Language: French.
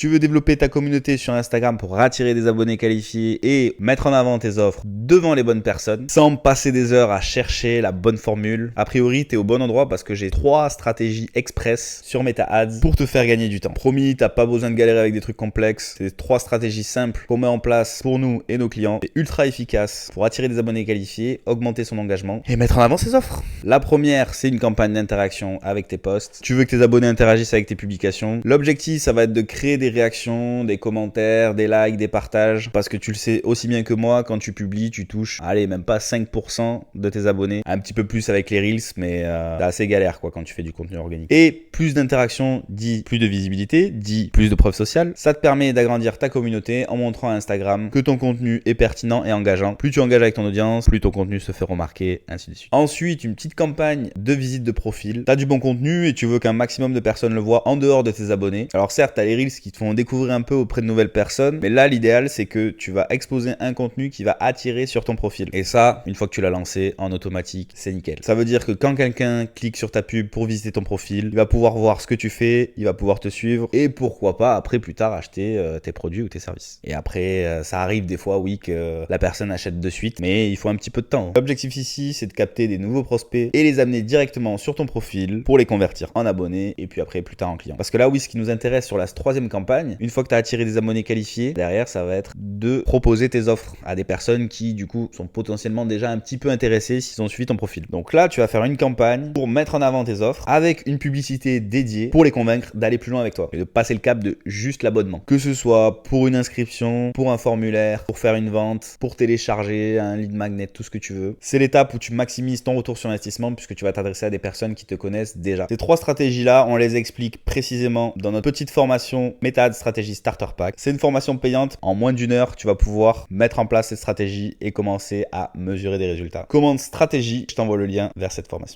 Tu veux développer ta communauté sur Instagram pour attirer des abonnés qualifiés et mettre en avant tes offres devant les bonnes personnes sans passer des heures à chercher la bonne formule. A priori, tu es au bon endroit parce que j'ai 3 stratégies express sur Meta Ads pour te faire gagner du temps. Promis, t'as pas besoin de galérer avec des trucs complexes. C'est 3 stratégies simples qu'on met en place pour nous et nos clients. C'est ultra efficace pour attirer des abonnés qualifiés, augmenter son engagement et mettre en avant ses offres. La première, c'est une campagne d'interaction avec tes posts. Tu veux que tes abonnés interagissent avec tes publications. L'objectif, ça va être de créer des réactions, des commentaires, des likes, des partages. Parce que tu le sais aussi bien que moi, quand tu publies, tu touches, allez, même pas 5% de tes abonnés. Un petit peu plus avec les Reels, mais c'est assez galère quoi quand tu fais du contenu organique. Et plus d'interaction dit plus de visibilité, dit plus de preuves sociales. Ça te permet d'agrandir ta communauté en montrant à Instagram que ton contenu est pertinent et engageant. Plus tu engages avec ton audience, plus ton contenu se fait remarquer, ainsi de suite. Ensuite, une petite campagne de visite de profil. Tu as du bon contenu et tu veux qu'un maximum de personnes le voient en dehors de tes abonnés. Alors certes, tu as les Reels qui te font découvrir un peu auprès de nouvelles personnes, mais là, l'idéal, c'est que tu vas exposer un contenu qui va attirer sur ton profil. Et ça, une fois que tu l'as lancé en automatique, c'est nickel. Ça veut dire que quand quelqu'un clique sur ta pub pour visiter ton profil, il va pouvoir voir ce que tu fais, il va pouvoir te suivre et pourquoi pas après plus tard acheter tes produits ou tes services. Et après, ça arrive des fois, oui, que la personne achète de suite, mais il faut un petit peu de temps. L'objectif ici, c'est de capter des nouveaux prospects et les amener directement sur ton profil pour les convertir en abonnés et puis après plus tard en clients. Parce que là, oui, ce qui nous intéresse sur la 3e campagne, une fois que tu as attiré des abonnés qualifiés, derrière, ça va être de proposer tes offres à des personnes qui, du coup, sont potentiellement déjà un petit peu intéressées s'ils ont suivi ton profil. Donc là, tu vas faire une campagne pour mettre en avant tes offres avec une publicité dédiée pour les convaincre d'aller plus loin avec toi et de passer le cap de juste l'abonnement. Que ce soit pour une inscription, pour un formulaire, pour faire une vente, pour télécharger un lead magnet, tout ce que tu veux. C'est l'étape où tu maximises ton retour sur investissement puisque tu vas t'adresser à des personnes qui te connaissent déjà. Ces 3 stratégies-là, on les explique précisément dans notre petite formation Meta Ads Stratégie Starter Pack. C'est une formation payante. En moins d'1 heure, tu vas pouvoir mettre en place cette stratégie et commencer à mesurer des résultats. Commande stratégie, je t'envoie le lien vers cette formation.